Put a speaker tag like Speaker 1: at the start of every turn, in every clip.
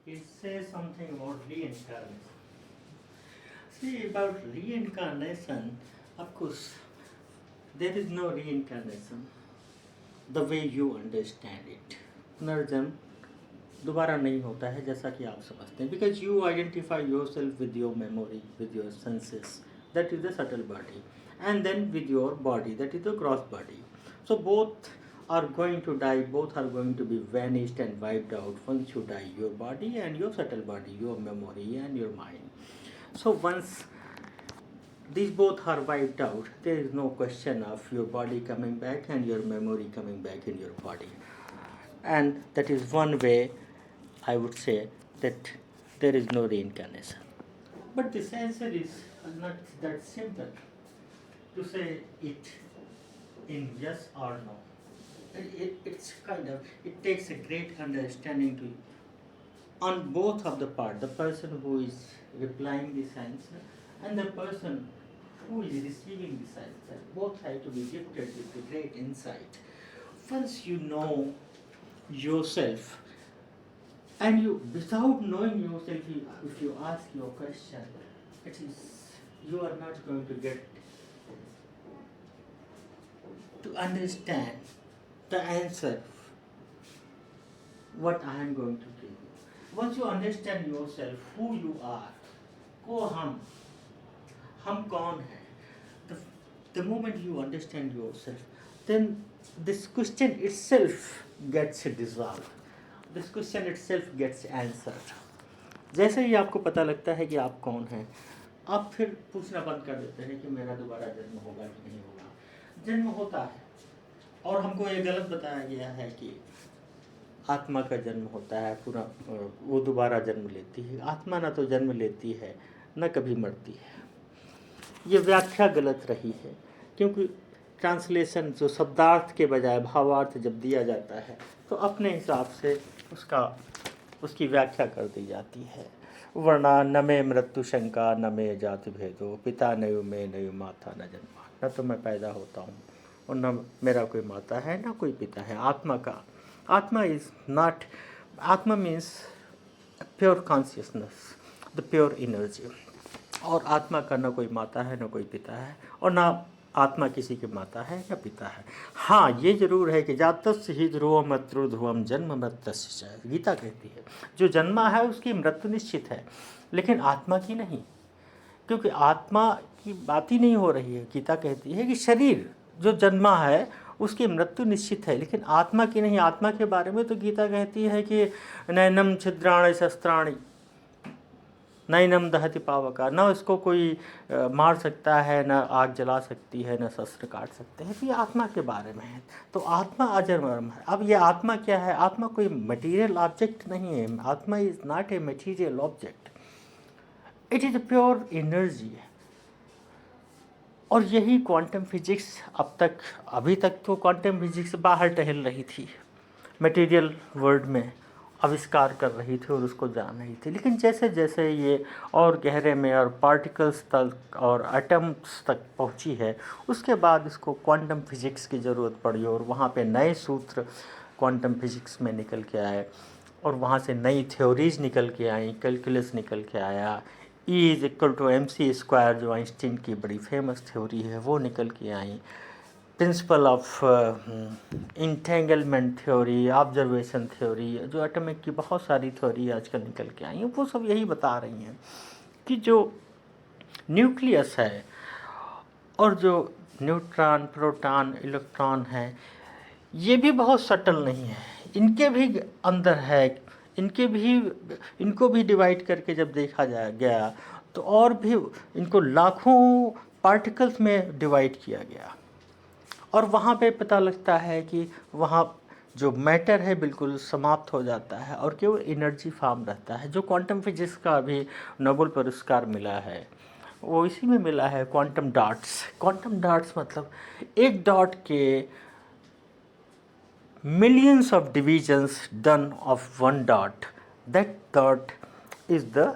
Speaker 1: It says something about reincarnation. See, about reincarnation, of course, there is no reincarnation the way you understand it. पुनर्जन्म दोबारा नहीं होता है जैसा कि आप समझते हैं, because you identify yourself with your memory, with your senses, that is the subtle body, and then with your body, that is the gross body. So both are going to die, both are going to be vanished and wiped out once you die, your body and your subtle body, your memory and your mind. So once these both are wiped out, there is no question of your body coming back and your memory coming back in your body. And that is one way I would say that there is no reincarnation. But this answer is not that simple to say it in yes or no. It takes a great understanding to on both of the part, the person who is replying this answer and the person who is receiving this answer. Both have to be gifted with a great insight. Once you know yourself, and you, without knowing yourself, if you ask your question, it is you are not going to get to understand the answer what I am going to give you. Once you understand yourself, who you are, को हम कौन हैं, the moment you understand yourself, then this question itself gets dissolved. This question itself gets answered. जैसे ही आपको पता लगता है कि आप कौन हैं, आप फिर पूछना बंद कर देते हैं कि मेरा दोबारा जन्म होगा कि नहीं होगा. जन्म होता है, और हमको ये गलत बताया गया है कि आत्मा का जन्म होता है, पूरा वो दोबारा जन्म लेती है. आत्मा ना तो जन्म लेती है, न कभी मरती है. ये व्याख्या गलत रही है, क्योंकि ट्रांसलेशन जो शब्दार्थ के बजाय भावार्थ जब दिया जाता है तो अपने हिसाब से उसकी व्याख्या कर दी जाती है. वर्णा न मे मृत्यु शंका न मे जाति भेदो, पिता नयु में नयु माता न जन्मा. न तो मैं पैदा होता हूँ और न मेरा कोई माता है न कोई पिता है. आत्मा इज नॉट, आत्मा means pure consciousness, the pure energy. और आत्मा का न कोई माता है न कोई पिता है, और ना आत्मा किसी की माता है या पिता है. हाँ, ये जरूर है कि जातस्य ही ध्रुवम मृत्यु ध्रुवम जन्म मृत्यस्य, गीता कहती है जो जन्मा है उसकी मृत्यु निश्चित है, लेकिन आत्मा की नहीं, क्योंकि आत्मा की बात ही नहीं हो रही है. गीता कहती है कि शरीर जो जन्मा है उसकी मृत्यु निश्चित है, लेकिन आत्मा की नहीं. आत्मा के बारे में तो गीता कहती है कि नैनम छिद्राणि शस्त्राणि नैनम दहति पावका, न इसको कोई मार सकता है, न आग जला सकती है, न शस्त्र काट सकते हैं. तो ये आत्मा के बारे में है. तो आत्मा अजन्म है. अब ये आत्मा क्या है? आत्मा कोई मटेरियल ऑब्जेक्ट नहीं है. आत्मा is not a material object, it is a pure energy. और यही क्वांटम फिजिक्स अभी तक तो क्वांटम फिजिक्स बाहर टहल रही थी, मटेरियल वर्ल्ड में आविष्कार कर रही थी और उसको जान रही थी. लेकिन जैसे जैसे ये और गहरे में और पार्टिकल्स तक और एटम्स तक पहुंची है, उसके बाद इसको क्वांटम फिजिक्स की ज़रूरत पड़ी और वहाँ पे नए सूत्र क्वांटम फिजिक्स में निकल के आए और वहाँ से नई थ्योरीज निकल के आई. कैलकुलस निकल के आया, E=mc² जो आइंस्टीन की बड़ी फेमस थ्योरी है वो निकल के आई. Principle of entanglement theory, observation theory, जो एटॉमिक की बहुत सारी थ्योरी आजकल निकल के आई हैं, वो सब यही बता रही हैं कि जो न्यूक्लियस है और जो न्यूट्रॉन, प्रोटॉन, इलेक्ट्रॉन हैं, ये भी बहुत सटल नहीं है. इनके भी अंदर है, इनको भी डिवाइड करके जब देखा गया तो और भी इनको लाखों पार्टिकल्स में डिवाइड किया गया. और वहाँ पे पता लगता है कि वहाँ जो मैटर है बिल्कुल समाप्त हो जाता है और केवल एनर्जी फॉर्म रहता है. जो क्वांटम फिजिक्स का अभी नोबेल पुरस्कार मिला है वो इसी में मिला है, क्वांटम डॉट्स. क्वांटम डॉट्स मतलब एक डॉट के millions of divisions done of one dot. That dot is the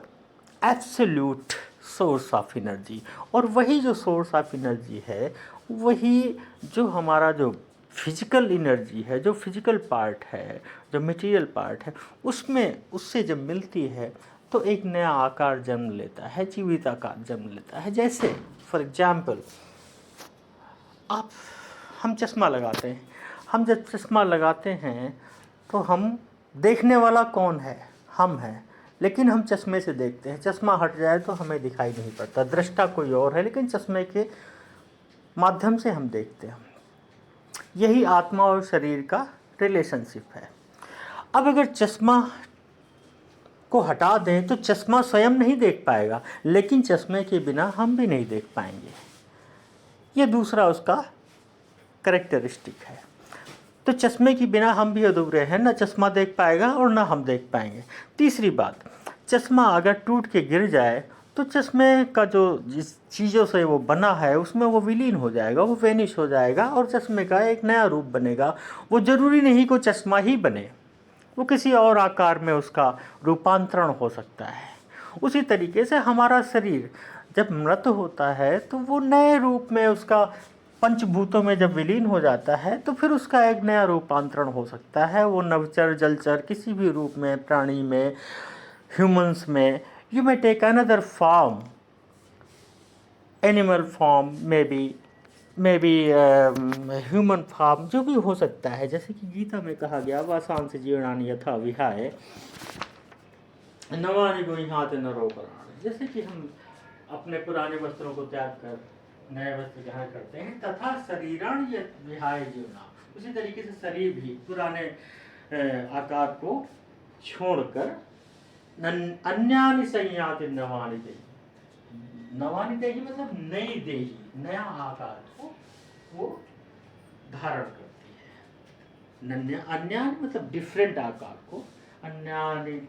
Speaker 1: absolute source of energy. और वही जो source of energy है, वही जो हमारा जो फिजिकल एनर्जी है, जो फिजिकल पार्ट है, जो मटेरियल पार्ट है, उसमें उससे जब मिलती है तो एक नया आकार जन्म लेता है, जीवित आकार जन्म लेता है। जैसे फॉर एग्जाम्पल आप हम चश्मा लगाते हैं, हम जब चश्मा लगाते हैं तो हम देखने वाला कौन है? हम हैं, लेकिन हम चश्मे से देखते हैं। चश्मा हट जाए तो हमें दिखाई नहीं पड़ता, दृष्टा कोई और है, लेकिन चश्मे के माध्यम से हम देखते हैं। यही आत्मा और शरीर का रिलेशनशिप है। अब अगर चश्मा को हटा दें तो चश्मा स्वयं नहीं देख पाएगा, लेकिन चश्मे के बिना हम भी नहीं देख पाएंगे। ये दूसरा उसका कैरेक्टरिस्टिक है। तो चश्मे के बिना हम भी अधूरे हैं, ना चश्मा देख पाएगा और ना हम देख पाएंगे। तीसरी बात, चश्मा अगर टूट के गिर जाए तो चश्मे का जो जिस चीज़ों से वो बना है उसमें वो विलीन हो जाएगा, वो वेनिश हो जाएगा और चश्मे का एक नया रूप बनेगा। वो ज़रूरी नहीं कि चश्मा ही बने, वो किसी और आकार में उसका रूपांतरण हो सकता है। उसी तरीके से हमारा शरीर जब मृत होता है तो वो नए रूप में उसका पंचभूतों में जब विलीन हो जाता है तो फिर उसका एक नया रूपांतरण हो सकता है। वो नवचर जलचर किसी भी रूप में, प्राणी में, ह्यूमंस में, you may take another form, animal form, maybe human form, जो भी हो सकता है। जैसे कि गीता में कहा गया, वासांस जीर्णानि यथा विहाय नवानि गुह्याति नरो पराणि। जैसे कि हम अपने पुराने वस्त्रों को त्याग कर नए वस्त्र ग्रहण करते हैं, तथा शरीराणि यत् विहाय जीर्णा, उसी तरीके से शरीर भी पुराने आकार को छोड़कर अन्यानि संयाति नवानि देहि। नवानि देहि मतलब नई देही, नया आकार को वो धारण करती है। अन्यानि मतलब डिफरेंट आकार को, अन्यानि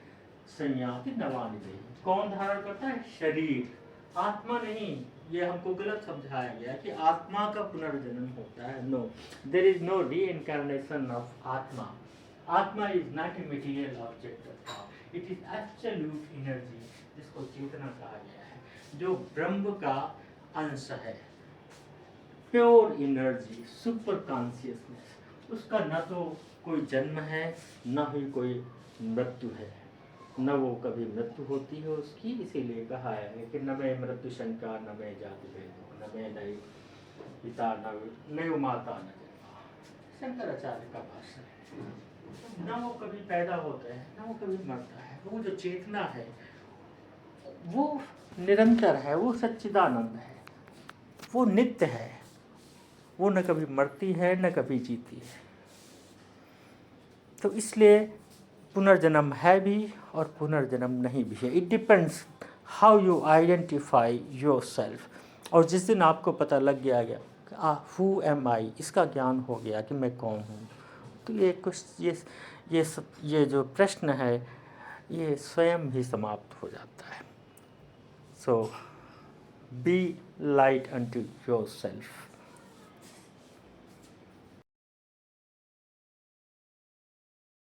Speaker 1: संयाति नवानि देहि। कौन धारण करता है? शरीर, आत्मा नहीं। ये हमको गलत समझाया गया कि आत्मा का पुनर्जन्म होता है। No, there is no reincarnation of atma. Atma is not a material object of thought, it is absolute energy, जिसको चेतना कहा गया है, जो ब्रह्म का अंश है, प्योर एनर्जी, सुपर कॉन्शियसनेस। उसका न तो कोई जन्म है, न ही कोई मृत्यु है, न वो कभी मृत्यु होती है उसकी। इसीलिए कहा है कि न मैं मृत्यु शंका, न मैं जाति भेदो, न मैं नई पिता, न माता, न जन्मा। शंकराचार्य का भाषण है। न वो कभी पैदा होता है, न वो कभी मरता है। वो जो चेतना है वो निरंतर है, वो सच्चिदानंद है, वो नित्य है, वो न कभी मरती है न कभी जीती है। तो इसलिए पुनर्जन्म है भी और पुनर्जन्म नहीं भी है। It depends how you identify your self. और जिस दिन आपको पता लग गया हु एम आई, इसका ज्ञान हो गया कि मैं कौन हूँ, तो ये कुछ ये जो प्रश्न है ये स्वयं ही समाप्त हो जाता है। So be light unto your self.